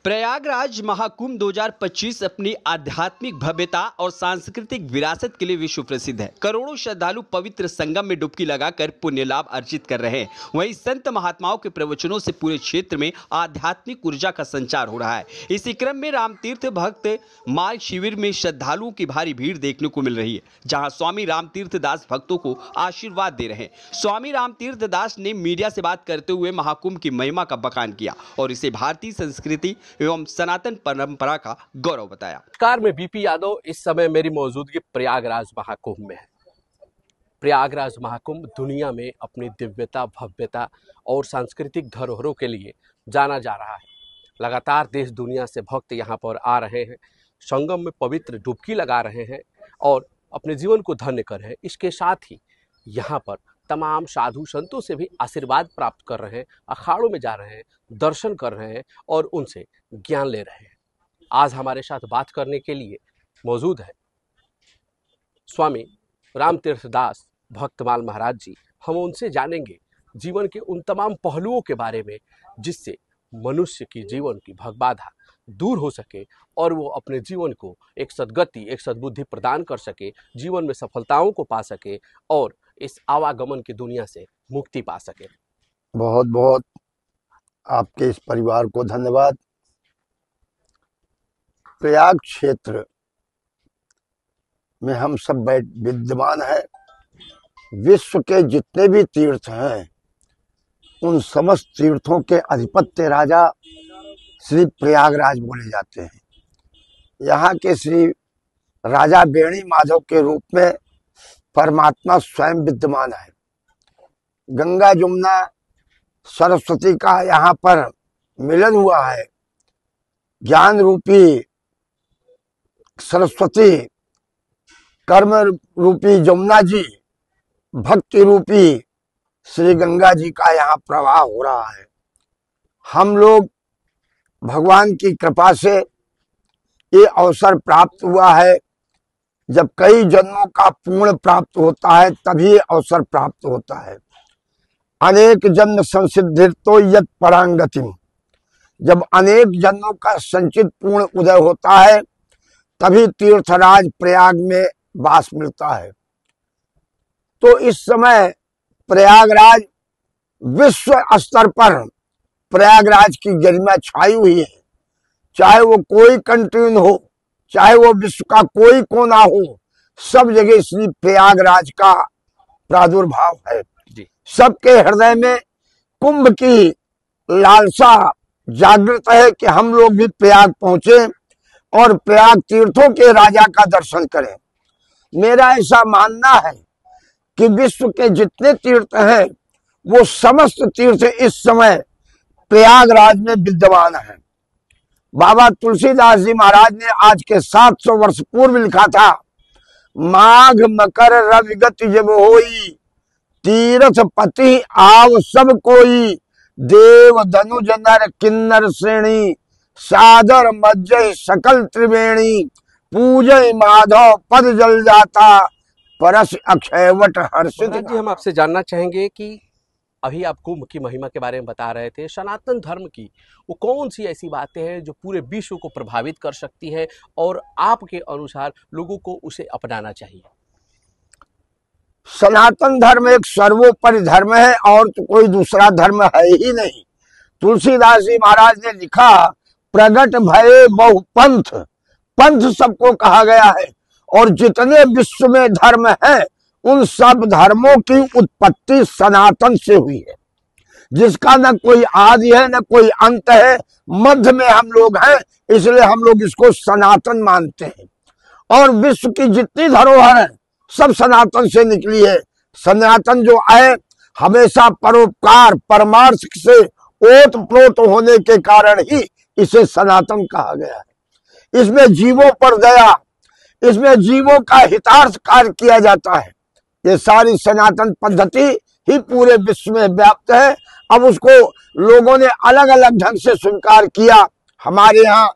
प्रयागराज महाकुंभ 2025 अपनी आध्यात्मिक भव्यता और सांस्कृतिक विरासत के लिए विश्व प्रसिद्ध है। करोड़ों श्रद्धालु पवित्र संगम में डुबकी लगाकर पुण्य लाभ अर्जित कर रहे हैं। वहीं संत महात्माओं के प्रवचनों से पूरे क्षेत्र में आध्यात्मिक ऊर्जा का संचार हो रहा है। इसी क्रम में रामतीर्थ भक्त मार्ग शिविर में श्रद्धालुओं की भारी भीड़ देखने को मिल रही है, जहाँ स्वामी रामतीर्थ दास भक्तों को आशीर्वाद दे रहे हैं। स्वामी रामतीर्थ दास ने मीडिया से बात करते हुए महाकुंभ की महिमा का बखान किया और इसे भारतीय संस्कृति एवं सनातन परंपरा का गौरव बताया। नमस्कार, मैं बीपी यादव। इस समय मेरी मौजूदगी प्रयागराज महाकुंभ में है। प्रयागराज महाकुंभ दुनिया में अपनी दिव्यता, भव्यता और सांस्कृतिक धरोहरों के लिए जाना जा रहा है। लगातार देश दुनिया से भक्त यहाँ पर आ रहे हैं, संगम में पवित्र डुबकी लगा रहे हैं और अपने जीवन को धन्य कर रहे हैं। इसके साथ ही यहाँ पर तमाम साधु संतों से भी आशीर्वाद प्राप्त कर रहे हैं, अखाड़ों में जा रहे हैं, दर्शन कर रहे हैं और उनसे ज्ञान ले रहे हैं। आज हमारे साथ बात करने के लिए मौजूद है स्वामी रामतीर्थ दास भक्तमाल महाराज जी। हम उनसे जानेंगे जीवन के उन तमाम पहलुओं के बारे में जिससे मनुष्य की जीवन की भगबाधा दूर हो सके और वो अपने जीवन को एक सद्गति, एक सद्बुद्धि प्रदान कर सके, जीवन में सफलताओं को पा सके और इस आवागमन की दुनिया से मुक्ति पा सके। बहुत बहुत आपके इस परिवार को धन्यवाद। प्रयाग क्षेत्र में हम सब विद्यमान है। विश्व के जितने भी तीर्थ हैं उन समस्त तीर्थों के अधिपत्य राजा श्री प्रयागराज बोले जाते हैं। यहाँ के श्री राजा बेणी माधव के रूप में परमात्मा स्वयं विद्यमान है। गंगा जमुना सरस्वती का यहाँ पर मिलन हुआ है। ज्ञान रूपी सरस्वती, कर्म रूपी जमुना जी, भक्ति रूपी श्री गंगा जी का यहाँ प्रवाह हो रहा है। हम लोग भगवान की कृपा से ये अवसर प्राप्त हुआ है। जब कई जन्मों का पूर्ण प्राप्त होता है तभी अवसर प्राप्त होता है। अनेक जन्म संसिद्धिर्तो यत् परांगतिम, जब अनेक जन्मों का संचित पूर्ण उदय होता है तभी तीर्थराज प्रयाग में वास मिलता है। तो इस समय प्रयागराज विश्व स्तर पर प्रयागराज की गरिमा छाई हुई है। चाहे वो कोई कंट्री हो, चाहे वो विश्व का कोई कोना हो, सब जगह श्री प्रयागराज का प्रादुर्भाव है। सबके हृदय में कुंभ की लालसा जागृत है कि हम लोग भी प्रयाग पहुंचे और प्रयाग तीर्थों के राजा का दर्शन करें। मेरा ऐसा मानना है कि विश्व के जितने तीर्थ हैं वो समस्त तीर्थ इस समय प्रयागराज में विद्यमान है। बाबा तुलसीदास जी महाराज ने आज के 700 वर्ष पूर्व लिखा था, माघ मकर रविगत जब होई, तीर्थ पति आव सब कोई, देव धनुज नर किन्नर श्रेणी, सादर मज्जय सकल त्रिवेणी, पूजय माधव पद जल जाता, परस अक्षयवट हर्षित। जी, हम आपसे जानना चाहेंगे कि अभी आप कुंभ की महिमा के बारे में बता रहे थे। सनातन धर्म की वो कौन सी ऐसी बातें हैं जो पूरे विश्व को प्रभावित कर सकती है और आपके अनुसार लोगों को उसे अपनाना चाहिए? सनातन धर्म एक सर्वोपरि धर्म है और तो कोई दूसरा धर्म है ही नहीं। तुलसीदास जी महाराज ने लिखा, प्रगट भये बहु पंथ, पंथ सबको कहा गया है और जितने विश्व में धर्म है उन सब धर्मों की उत्पत्ति सनातन से हुई है, जिसका न कोई आदि है न कोई अंत है, मध्य में हम लोग हैं, इसलिए हम लोग इसको सनातन मानते हैं। और विश्व की जितनी धरोहर है सब सनातन से निकली है। सनातन जो है हमेशा परोपकार परमार्थ से ओत प्रोत होने के कारण ही इसे सनातन कहा गया है। इसमें जीवों पर दया, इसमें जीवों का हितार्थ कार्य किया जाता है। ये सारी सनातन पद्धति ही पूरे विश्व में व्याप्त है। अब उसको लोगों ने अलग अलग ढंग से स्वीकार किया। हमारे यहाँ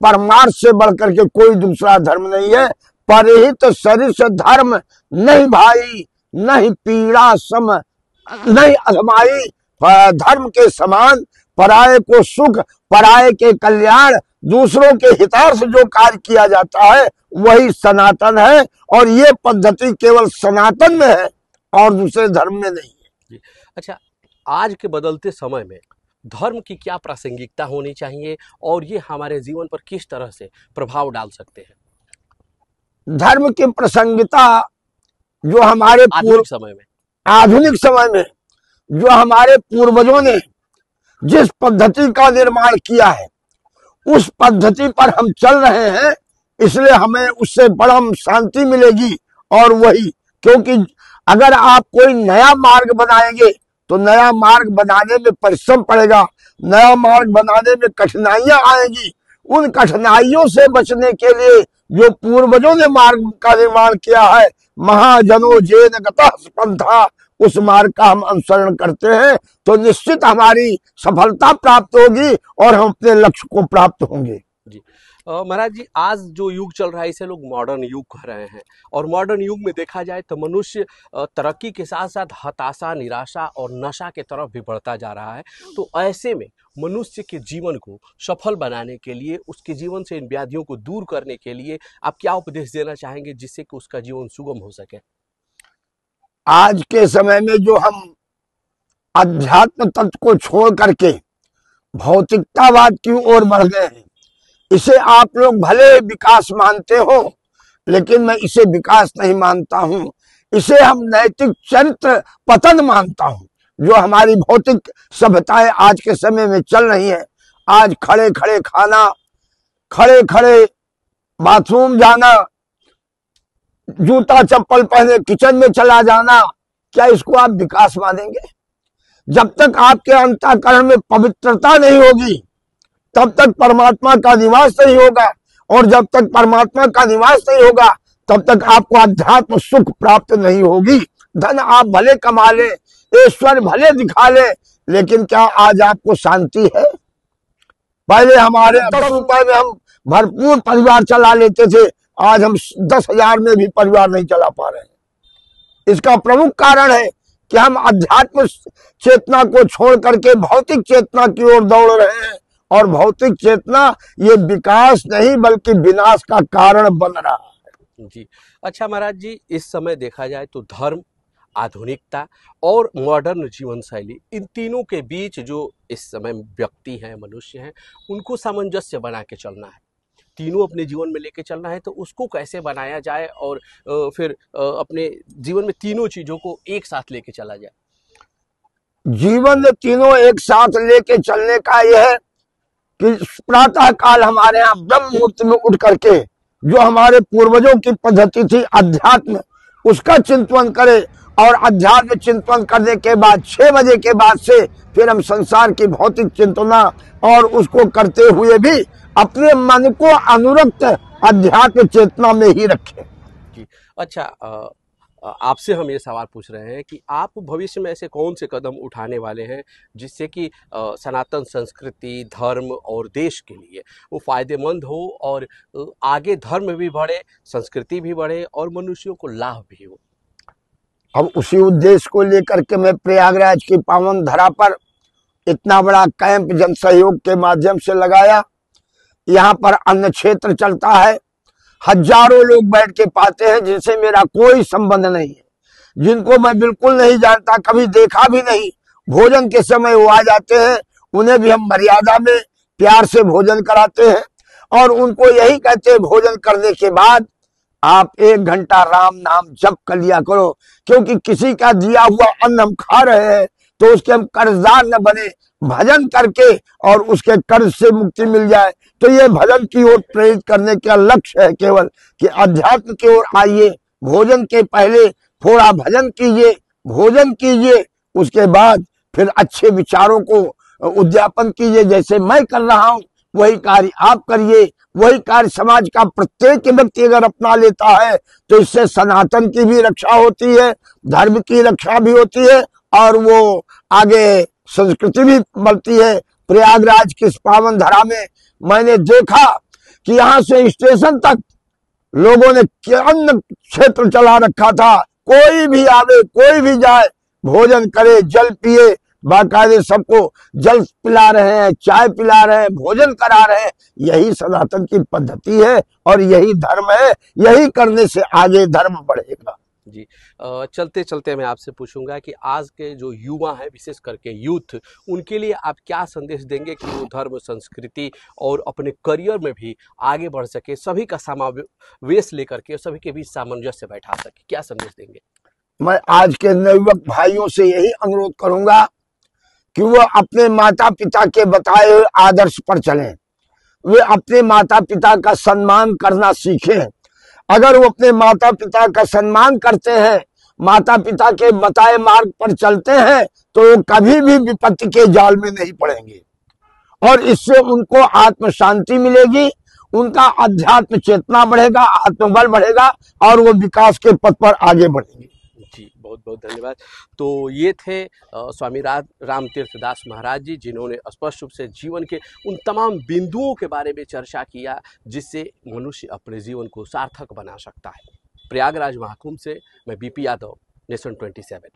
परमार्थ से बढ़कर के कोई दूसरा धर्म नहीं है। परहित सरिस धर्म नहीं भाई, नहीं पीड़ा सम नहीं अधमाई, धर्म के समान पराये को सुख, पराये के कल्याण, दूसरों के हितार्थ जो कार्य किया जाता है वही सनातन है। और ये पद्धति केवल सनातन में है और दूसरे धर्म में नहीं है। जी। अच्छा, आज के बदलते समय में धर्म की क्या प्रासंगिकता होनी चाहिए और ये हमारे जीवन पर किस तरह से प्रभाव डाल सकते हैं? धर्म की प्रासंगिकता जो हमारे आधुनिक समय में जो हमारे पूर्वजों ने जिस पद्धति का निर्माण किया है उस पद्धति पर हम चल रहे हैं, इसलिए हमें उससे बड़ा शांति मिलेगी। और वही, क्योंकि अगर आप कोई नया मार्ग बनाएंगे तो नया मार्ग बनाने में परिश्रम पड़ेगा, नया मार्ग बनाने में कठिनाइयां आएंगी। उन कठिनाइयों से बचने के लिए जो पूर्वजों ने मार्ग का निर्माण किया है, महाजनो जेन गतः पंथा, उस मार्ग का हम अनुसरण करते हैं तो निश्चित हमारी सफलता प्राप्त होगी और हम अपने लक्ष्य को प्राप्त होंगे। जी। महाराज जी, आज जो युग चल रहा है इसे लोग मॉडर्न युग कह रहे हैं और मॉडर्न युग में देखा जाए तो मनुष्य तरक्की के साथ साथ हताशा, निराशा और नशा के तरफ भी बढ़ता जा रहा है। तो ऐसे में मनुष्य के जीवन को सफल बनाने के लिए, उसके जीवन से इन व्याधियों को दूर करने के लिए आप क्या उपदेश देना चाहेंगे जिससे कि उसका जीवन सुगम हो सके? आज के समय में जो हम अध्यात्म तत्व को छोड़ करके भौतिकतावाद की ओर बढ़ गए हैं, इसे आप लोग भले विकास मानते हो लेकिन मैं इसे विकास नहीं मानता हूं। इसे हम नैतिक चरित्र पतन मानता हूं। जो हमारी भौतिक सभ्यताएं आज के समय में चल रही है, आज खड़े खड़े खाना, खड़े खड़े बाथरूम जाना, जूता चप्पल पहने किचन में चला जाना, क्या इसको आप विकास मानेंगे? जब तक आपके अंतःकरण में पवित्रता नहीं होगी तब तक परमात्मा का निवास नहीं होगा, और जब तक परमात्मा का निवास नहीं होगा तब तक आपको अध्यात्म सुख प्राप्त नहीं होगी। धन आप भले कमा ले, ईश्वर भले दिखा ले, लेकिन क्या आज आपको शांति है? पहले हमारे 10 रुपए में हम भरपूर परिवार चला लेते थे, आज हम 10,000 में भी परिवार नहीं चला पा रहे हैं। इसका प्रमुख कारण है कि हम अध्यात्म चेतना को छोड़ करके भौतिक चेतना की ओर दौड़ रहे हैं, और भौतिक चेतना ये विकास नहीं बल्कि विनाश का कारण बन रहा है। जी। अच्छा महाराज जी, इस समय देखा जाए तो धर्म, आधुनिकता और मॉडर्न जीवन शैली, इन तीनों के बीच जो इस समय व्यक्ति हैं, मनुष्य हैं, उनको सामंजस्य बना के चलना है। तीनों अपने जीवन में लेके चलना है तो उसको कैसे बनाया जाए और फिर अपने जीवन में तीनों चीजों को एक साथ लेके चला जाए? जीवन में तीनों एक साथ लेके चलने का यह है कि प्रातः काल हमारे यहाँ ब्रह्म मुहूर्त में उठ करके जो हमारे पूर्वजों की पद्धति थी अध्यात्म, उसका चिंतन करें, और अध्यात्म चिंतन करने के बाद 6 बजे के बाद से फिर हम संसार की भौतिक चिंतना और उसको करते हुए भी अपने मन को अनुरक्त अध्यात्म चेतना में ही रखें। जी। अच्छा, आपसे हम ये सवाल पूछ रहे हैं कि आप भविष्य में ऐसे कौन से कदम उठाने वाले हैं जिससे कि सनातन संस्कृति, धर्म और देश के लिए वो फायदेमंद हो और आगे धर्म भी बढ़े, संस्कृति भी बढ़े और मनुष्यों को लाभ भी हो? अब उसी उद्देश्य को लेकर के मैं प्रयागराज की पावन धरा पर इतना बड़ा कैंप जन सहयोग के माध्यम से लगाया। यहाँ पर अन्न क्षेत्र चलता है, हजारों लोग बैठ के पाते हैं जिनसे मेरा कोई संबंध नहीं है, जिनको मैं बिल्कुल नहीं जानता, कभी देखा भी नहीं। भोजन के समय वो आ जाते हैं, उन्हें भी हम मर्यादा में प्यार से भोजन कराते हैं और उनको यही कहते हैं भोजन करने के बाद आप 1 घंटा राम नाम जप कर लिया करो, क्योंकि किसी का दिया हुआ अन्न हम खा रहे हैं तो उसके हम कर्जदार न बने, भजन करके और उसके कर्ज से मुक्ति मिल जाए। तो ये भजन की ओर प्रेरित करने का लक्ष्य है केवल कि अध्यात्म की ओर आइए, भोजन के पहले थोड़ा भजन कीजिए, भोजन कीजिए, उसके बाद फिर अच्छे विचारों को उद्यापन कीजिए। जैसे मैं कर रहा हूँ वही कार्य आप करिए, वही कार्य समाज का प्रत्येक व्यक्ति अगर अपना लेता है तो इससे सनातन की भी रक्षा होती है, धर्म की रक्षा भी होती है और वो आगे संस्कृति भी बढ़ती है। प्रयागराज की इस पावन धरा में मैंने देखा कि यहाँ से स्टेशन तक लोगों ने अन्न क्षेत्र चला रखा था। कोई भी आवे, कोई भी जाए, भोजन करे, जल पिए, बाकायदे सबको जल पिला रहे हैं, चाय पिला रहे हैं, भोजन करा रहे हैं। यही सनातन की पद्धति है और यही धर्म है। यही करने से आगे धर्म बढ़ेगा। जी, चलते चलते मैं आपसे पूछूंगा कि आज के जो युवा हैं, विशेष करके यूथ, उनके लिए आप क्या संदेश देंगे कि वो धर्म, संस्कृति और अपने करियर में भी आगे बढ़ सके, सभी का समावेश लेकर के सभी के बीच सामंजस्य बैठा सके, क्या संदेश देंगे? मैं आज के नवयुवक भाइयों से यही अनुरोध करूंगा कि वो अपने माता पिता के बताए हुए आदर्श पर चलें। वे अपने माता पिता का सम्मान करना सीखें। अगर वो अपने माता पिता का सम्मान करते हैं, माता पिता के बताए मार्ग पर चलते हैं, तो वो कभी भी विपत्ति के जाल में नहीं पड़ेंगे और इससे उनको आत्म शांति मिलेगी, उनका अध्यात्म चेतना बढ़ेगा, आत्मबल बढ़ेगा और वो विकास के पथ पर आगे बढ़ेंगे। जी, बहुत बहुत धन्यवाद। तो ये थे स्वामी रामतीर्थ दास महाराज जी, जिन्होंने स्पष्ट रूप से जीवन के उन तमाम बिंदुओं के बारे में चर्चा किया जिससे मनुष्य अपने जीवन को सार्थक बना सकता है। प्रयागराज महाकुंभ से मैं बीपी यादव, नेशन 27।